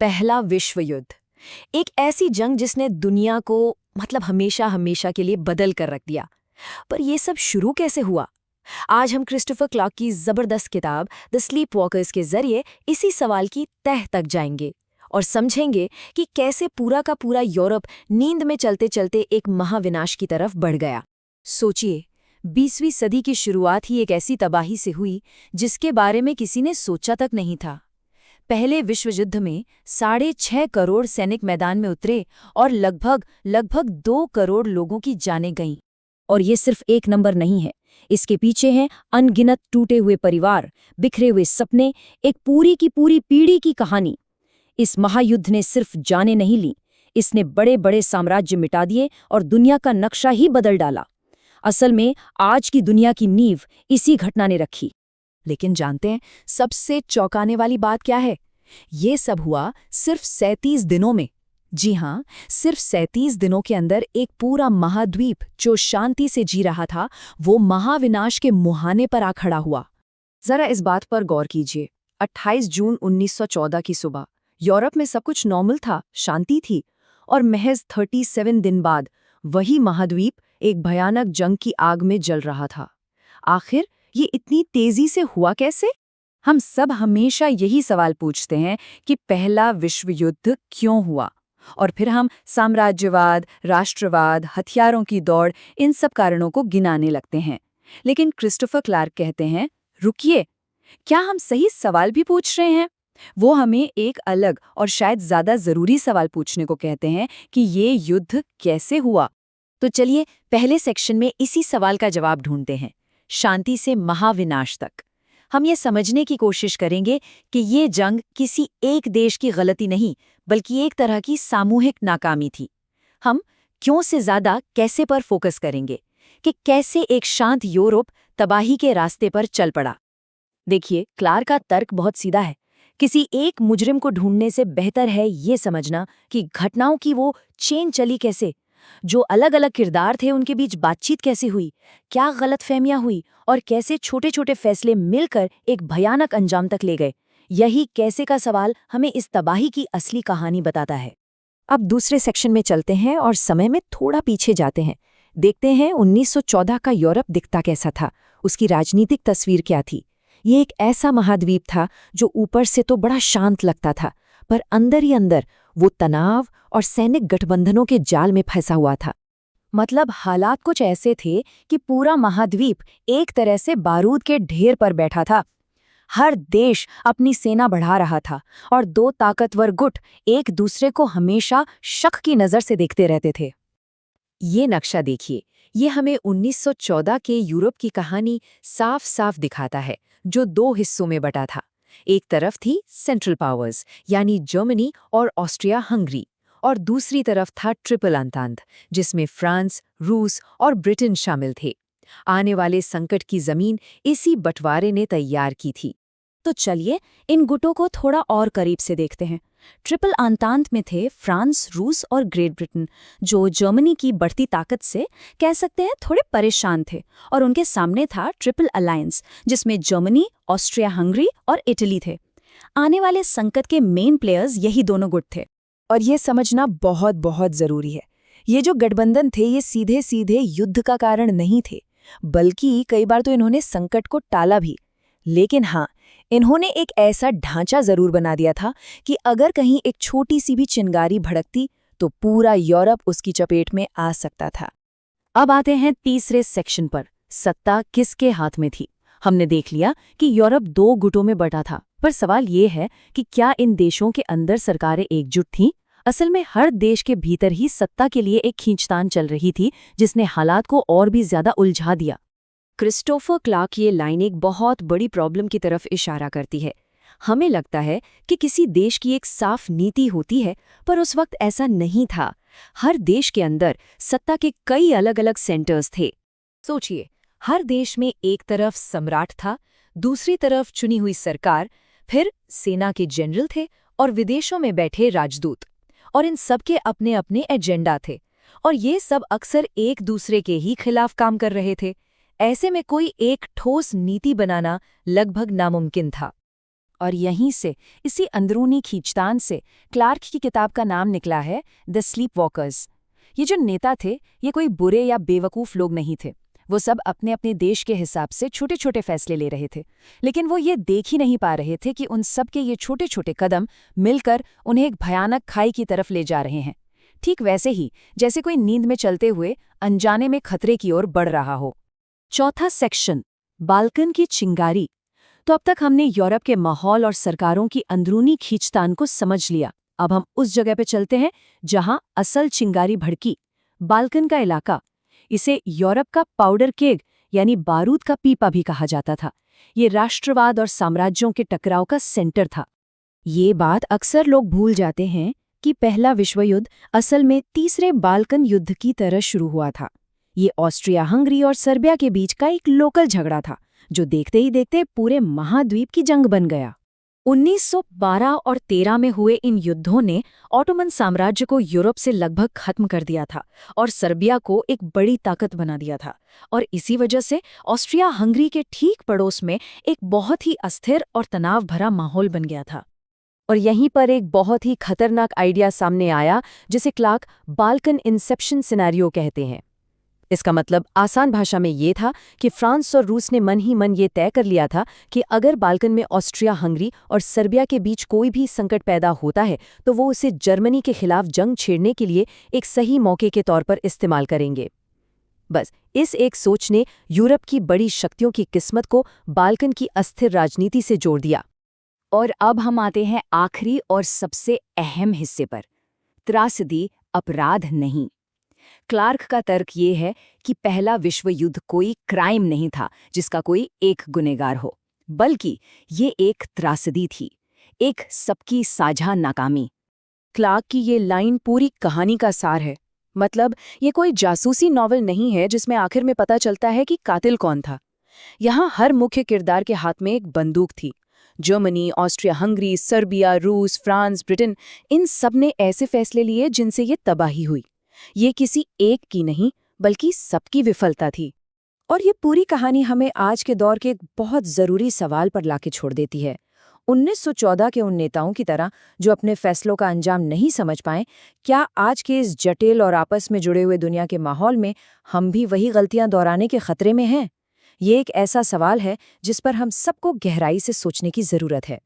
पहला विश्व युद्ध, एक ऐसी जंग जिसने दुनिया को हमेशा हमेशा के लिए बदल कर रख दिया। पर यह सब शुरू कैसे हुआ? आज हम क्रिस्टोफर क्लार्क की जबरदस्त किताब द स्लीप वॉकर्स के जरिए इसी सवाल की तह तक जाएंगे और समझेंगे कि कैसे पूरा का पूरा यूरोप नींद में चलते चलते एक महाविनाश की तरफ बढ़ गया। सोचिए, 20वीं सदी की शुरुआत ही एक ऐसी तबाही से हुई जिसके बारे में किसी ने सोचा तक नहीं था। पहले विश्व युद्ध में 6.5 करोड़ सैनिक मैदान में उतरे और लगभग 2 करोड़ लोगों की जानें गईं। और ये सिर्फ एक नंबर नहीं है, इसके पीछे हैं अनगिनत टूटे हुए परिवार, बिखरे हुए सपने, एक पूरी की पूरी पीढ़ी की कहानी। इस महायुद्ध ने सिर्फ जानें नहीं ली, इसने बड़े बड़े साम्राज्य मिटा दिए और दुनिया का नक्शा ही बदल डाला। असल में आज की दुनिया की नींव इसी घटना ने रखी। लेकिन जानते हैं सबसे चौंकाने वाली बात क्या है? ये सब हुआ सिर्फ 37 दिनों में। जी हाँ, सिर्फ 37 दिनों के अंदर एक पूरा महाद्वीप जो शांति से जी रहा था, वो महाविनाश के मुहाने पर आ खड़ा हुआ। जरा इस बात पर गौर कीजिए। 28 जून 1914 की सुबह यूरोप में सब कुछ नॉर्मल था, शांति थी, और महज 37 दिन बाद वही महाद्वीप एक भयानक जंग की आग में जल रहा था। आखिर ये इतनी तेजी से हुआ कैसे? हम सब हमेशा यही सवाल पूछते हैं कि पहला विश्व युद्ध क्यों हुआ, और फिर हम साम्राज्यवाद, राष्ट्रवाद, हथियारों की दौड़, इन सब कारणों को गिनाने लगते हैं। लेकिन क्रिस्टोफर क्लार्क कहते हैं, रुकिए, क्या हम सही सवाल भी पूछ रहे हैं? वो हमें एक अलग और शायद ज्यादा जरूरी सवाल पूछने को कहते हैं कि ये युद्ध कैसे हुआ। तो चलिए पहले सेक्शन में इसी सवाल का जवाब ढूंढते हैं, शांति से महाविनाश तक। हम ये समझने की कोशिश करेंगे कि ये जंग किसी एक देश की गलती नहीं, बल्कि एक तरह की सामूहिक नाकामी थी। हम क्यों से ज्यादा कैसे पर फोकस करेंगे कि कैसे एक शांत यूरोप तबाही के रास्ते पर चल पड़ा। देखिए, क्लार्क का तर्क बहुत सीधा है। किसी एक मुजरिम को ढूंढने से बेहतर है ये समझना कि घटनाओं की वो चेन चली कैसे, जो अलग अलग किरदार थे उनके बीच बातचीत कैसे हुई, क्या गलतफहमियां हुई और कैसे छोटे छोटे फैसले मिलकर एक भयानक अंजाम तक ले गए। यही कैसे का सवाल हमें इस तबाही की असली कहानी बताता है। अब दूसरे सेक्शन में चलते हैं और समय में थोड़ा पीछे जाते हैं। देखते हैं 1914 का यूरोप दिखता कैसा था, उसकी राजनीतिक तस्वीर क्या थी। ये एक ऐसा महाद्वीप था जो ऊपर से तो बड़ा शांत लगता था, पर अंदर ही अंदर वो तनाव और सैनिक गठबंधनों के जाल में फंसा हुआ था। मतलब हालात कुछ ऐसे थे कि पूरा महाद्वीप एक तरह से बारूद के ढेर पर बैठा था। हर देश अपनी सेना बढ़ा रहा था और दो ताकतवर गुट एक दूसरे को हमेशा शक की नज़र से देखते रहते थे। ये नक्शा देखिए, ये हमें 1914 के यूरोप की कहानी साफ साफ दिखाता है, जो 2 हिस्सों में बटा था। एक तरफ थी सेंट्रल पावर्स यानी जर्मनी और ऑस्ट्रिया हंगरी, और दूसरी तरफ था ट्रिपल अंतांत, जिसमें फ्रांस, रूस और ब्रिटेन शामिल थे। आने वाले संकट की जमीन इसी बंटवारे ने तैयार की थी। तो चलिए इन गुटों को थोड़ा और करीब से देखते हैं। ट्रिपल अंतांत में थे फ्रांस, रूस और ग्रेट ब्रिटेन, जो जर्मनी की बढ़ती ताकत से कह सकते हैं थोड़े परेशान थे, और उनके सामने था ट्रिपल अलायंस, जिसमें जर्मनी, ऑस्ट्रिया हंगरी और इटली थे। आने वाले संकट के मेन प्लेयर्स यही दोनों गुट थे। और ये समझना बहुत बहुत जरूरी है, ये जो गठबंधन थे ये सीधे सीधे युद्ध का कारण नहीं थे, बल्कि कई बार तो इन्होंने संकट को टाला भी। लेकिन हाँ, इन्होंने एक ऐसा ढांचा जरूर बना दिया था कि अगर कहीं एक छोटी सी भी चिंगारी भड़कती तो पूरा यूरोप उसकी चपेट में आ सकता था। अब आते हैं तीसरे सेक्शन पर, सत्ता किसके हाथ में थी। हमने देख लिया कि यूरोप 2 गुटों में बटा था, पर सवाल ये है कि क्या इन देशों के अंदर सरकारें एकजुट थीं? असल में हर देश के भीतर ही सत्ता के लिए एक खींचतान चल रही थी, जिसने हालात को और भी ज्यादा उलझा दिया। क्रिस्टोफर क्लार्क ये लाइन एक बहुत बड़ी प्रॉब्लम की तरफ इशारा करती है। हमें लगता है कि किसी देश की एक साफ नीति होती है, पर उस वक्त ऐसा नहीं था। हर देश के अंदर सत्ता के कई अलग अलग सेंटर्स थे। सोचिए, हर देश में एक तरफ सम्राट था, दूसरी तरफ चुनी हुई सरकार, फिर सेना के जनरल थे और विदेशों में बैठे राजदूत, और इन सब के अपने अपने एजेंडा थे, और ये सब अक्सर एक दूसरे के ही खिलाफ काम कर रहे थे। ऐसे में कोई एक ठोस नीति बनाना लगभग नामुमकिन था। और यहीं से, इसी अंदरूनी खींचतान से, क्लार्क की किताब का नाम निकला है द स्लीप वॉकर्स। ये जो नेता थे, ये कोई बुरे या बेवकूफ़ लोग नहीं थे। वो सब अपने अपने देश के हिसाब से छोटे छोटे फैसले ले रहे थे, लेकिन वो ये देख ही नहीं पा रहे थे कि उन सब के ये छोटे छोटे कदम मिलकर उन्हें एक भयानक खाई की तरफ ले जा रहे हैं। ठीक वैसे ही जैसे कोई नींद में चलते हुए अनजाने में खतरे की ओर बढ़ रहा हो। चौथा सेक्शन, बाल्कन की चिंगारी। तो अब तक हमने यूरोप के माहौल और सरकारों की अंदरूनी खींचतान को समझ लिया। अब हम उस जगह पे चलते हैं जहां असल चिंगारी भड़की, बाल्कन का इलाका। इसे यूरोप का पाउडर केग यानी बारूद का पीपा भी कहा जाता था। ये राष्ट्रवाद और साम्राज्यों के टकराव का सेंटर था। ये बात अक्सर लोग भूल जाते हैं कि पहला विश्व युद्ध असल में तीसरे बाल्कन युद्ध की तरह शुरू हुआ था। ये ऑस्ट्रिया हंगरी और सर्बिया के बीच का एक लोकल झगड़ा था, जो देखते ही देखते पूरे महाद्वीप की जंग बन गया। 1912 और 13 में हुए इन युद्धों ने ऑटोमन साम्राज्य को यूरोप से लगभग खत्म कर दिया था और सर्बिया को एक बड़ी ताकत बना दिया था। और इसी वजह से ऑस्ट्रिया हंगरी के ठीक पड़ोस में एक बहुत ही अस्थिर और तनाव भरा माहौल बन गया था। और यहीं पर एक बहुत ही खतरनाक आइडिया सामने आया, जिसे क्लार्क बाल्कन इंसेप्शन सिनेरियो कहते हैं। इसका मतलब आसान भाषा में ये था कि फ्रांस और रूस ने मन ही मन ये तय कर लिया था कि अगर बाल्कन में ऑस्ट्रिया हंगरी और सर्बिया के बीच कोई भी संकट पैदा होता है तो वो उसे जर्मनी के खिलाफ जंग छेड़ने के लिए एक सही मौके के तौर पर इस्तेमाल करेंगे। बस इस एक सोच ने यूरोप की बड़ी शक्तियों की किस्मत को बाल्कन की अस्थिर राजनीति से जोड़ दिया। और अब हम आते हैं आखिरी और सबसे अहम हिस्से पर, त्रासदी, अपराध नहीं। क्लार्क का तर्क ये है कि पहला विश्व युद्ध कोई क्राइम नहीं था जिसका कोई एक गुनहगार हो, बल्कि ये एक त्रासदी थी, एक सबकी साझा नाकामी। क्लार्क की ये लाइन पूरी कहानी का सार है। मतलब ये कोई जासूसी नॉवल नहीं है जिसमें आखिर में पता चलता है कि कातिल कौन था। यहाँ हर मुख्य किरदार के हाथ में एक बंदूक थी। जर्मनी, ऑस्ट्रिया हंगरी, सर्बिया, रूस, फ्रांस, ब्रिटेन, इन सब ने ऐसे फैसले लिए जिनसे ये तबाही हुई। ये किसी एक की नहीं बल्कि सबकी विफलता थी। और ये पूरी कहानी हमें आज के दौर के एक बहुत ज़रूरी सवाल पर लाके छोड़ देती है। 1914 के उन नेताओं की तरह जो अपने फैसलों का अंजाम नहीं समझ पाए, क्या आज के इस जटिल और आपस में जुड़े हुए दुनिया के माहौल में हम भी वही गलतियां दोहराने के खतरे में हैं? ये एक ऐसा सवाल है जिस पर हम सबको गहराई से सोचने की ज़रूरत है।